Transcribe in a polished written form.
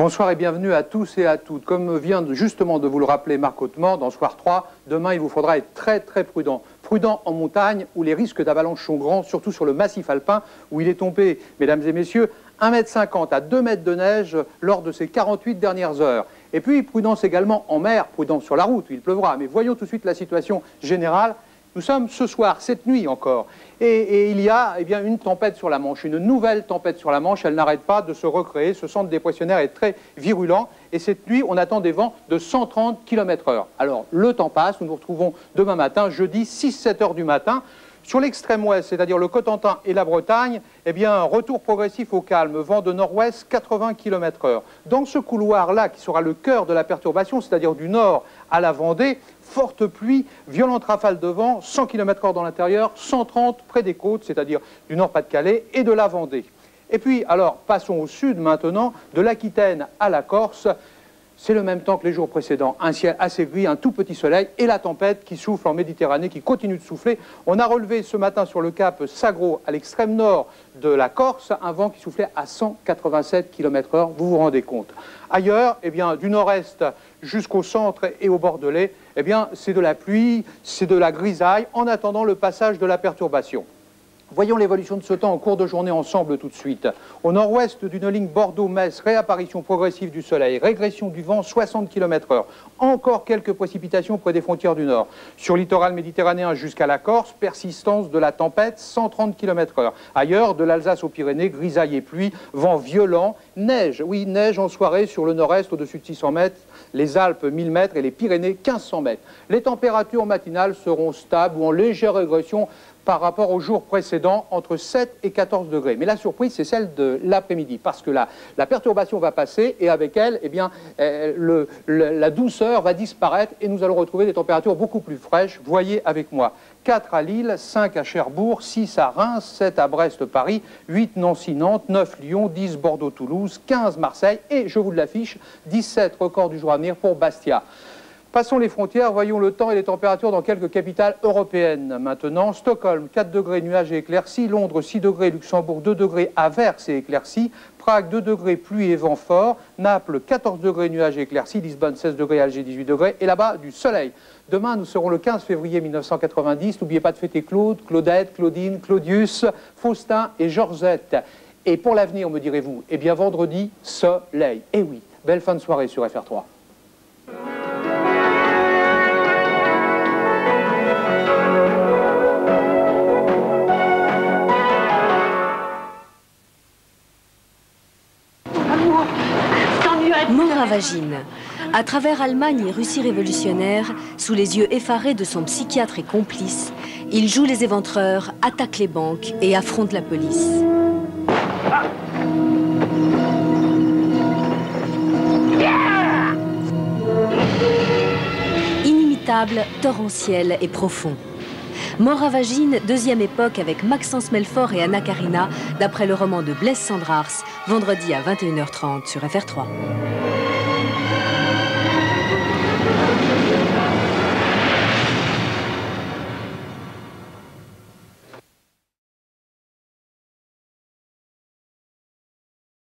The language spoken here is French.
Bonsoir et bienvenue à tous et à toutes. Comme vient justement de vous le rappeler Marc Hautement, dans Soir 3, demain il vous faudra être très prudent. Prudent en montagne où les risques d'avalanche sont grands, surtout sur le massif alpin où il est tombé, mesdames et messieurs, 1,50 m à 2 mètres de neige lors de ces 48 dernières heures. Et puis prudence également en mer, prudence sur la route où il pleuvra. Mais voyons tout de suite la situation générale. Nous sommes ce soir, cette nuit encore, et il y a une tempête sur la Manche, une nouvelle tempête sur la Manche. Elle n'arrête pas de se recréer. Ce centre dépressionnaire est très virulent et cette nuit, on attend des vents de 130 km/h. Alors, le temps passe, nous nous retrouvons demain matin, jeudi, 6-7 heures du matin. Sur l'extrême ouest, c'est-à-dire le Cotentin et la Bretagne, retour progressif au calme, vent de nord-ouest 80 km/h. Dans ce couloir-là, qui sera le cœur de la perturbation, c'est-à-dire du nord à la Vendée, forte pluie, violente rafale de vent, 100 km/h dans l'intérieur, 130 près des côtes, c'est-à-dire du Nord-Pas-de-Calais et de la Vendée. Et puis, alors, passons au sud maintenant, de l'Aquitaine à la Corse. C'est le même temps que les jours précédents. Un ciel assez gris, un tout petit soleil et la tempête qui souffle en Méditerranée, qui continue de souffler. On a relevé ce matin sur le cap Sagro, à l'extrême nord de la Corse, un vent qui soufflait à 187 km/h. Vous vous rendez compte. Ailleurs, du nord-est jusqu'au centre et au Bordelais, c'est de la pluie, c'est de la grisaille, en attendant le passage de la perturbation. Voyons l'évolution de ce temps en cours de journée ensemble tout de suite. Au nord-ouest d'une ligne Bordeaux-Metz, réapparition progressive du soleil, régression du vent 60 km/h. Encore quelques précipitations près des frontières du nord. Sur le littoral méditerranéen jusqu'à la Corse, persistance de la tempête 130 km/h. Ailleurs, de l'Alsace aux Pyrénées, grisaille et pluie, vent violent, neige. Oui, neige en soirée sur le nord-est au-dessus de 600 mètres, les Alpes 1000 mètres et les Pyrénées 1500 mètres. Les températures matinales seront stables ou en légère régression par rapport au jour précédent, entre 7 et 14 degrés. Mais la surprise, c'est celle de l'après-midi, parce que la perturbation va passer, et avec elle, la douceur va disparaître, et nous allons retrouver des températures beaucoup plus fraîches. Voyez avec moi. 4 à Lille, 5 à Cherbourg, 6 à Reims, 7 à Brest-Paris, 8 Nancy-Nantes, 9 Lyon, 10 Bordeaux-Toulouse, 15 Marseille, et je vous l'affiche, 17 records du jour à venir pour Bastia. Passons les frontières, voyons le temps et les températures dans quelques capitales européennes. Maintenant, Stockholm, 4 degrés, nuages et éclaircies. Londres, 6 degrés. Luxembourg, 2 degrés, averses et éclaircies. Prague, 2 degrés, pluie et vent fort. Naples, 14 degrés, nuages et éclaircies. Lisbonne, 16 degrés, Alger, 18 degrés. Et là-bas, du soleil. Demain, nous serons le 15 février 1990. N'oubliez pas de fêter Claude, Claudette, Claudine, Claudius, Faustin et Georgette. Et pour l'avenir, me direz-vous, vendredi, soleil. Eh oui, belle fin de soirée sur FR3. Moravagine. À travers Allemagne et Russie révolutionnaire, sous les yeux effarés de son psychiatre et complice, il joue les éventreurs, attaque les banques et affronte la police. Inimitable, torrentiel et profond. Moravagine, deuxième époque avec Maxence Melfort et Anna Karina, d'après le roman de Blaise Cendrars, vendredi à 21h30 sur FR3.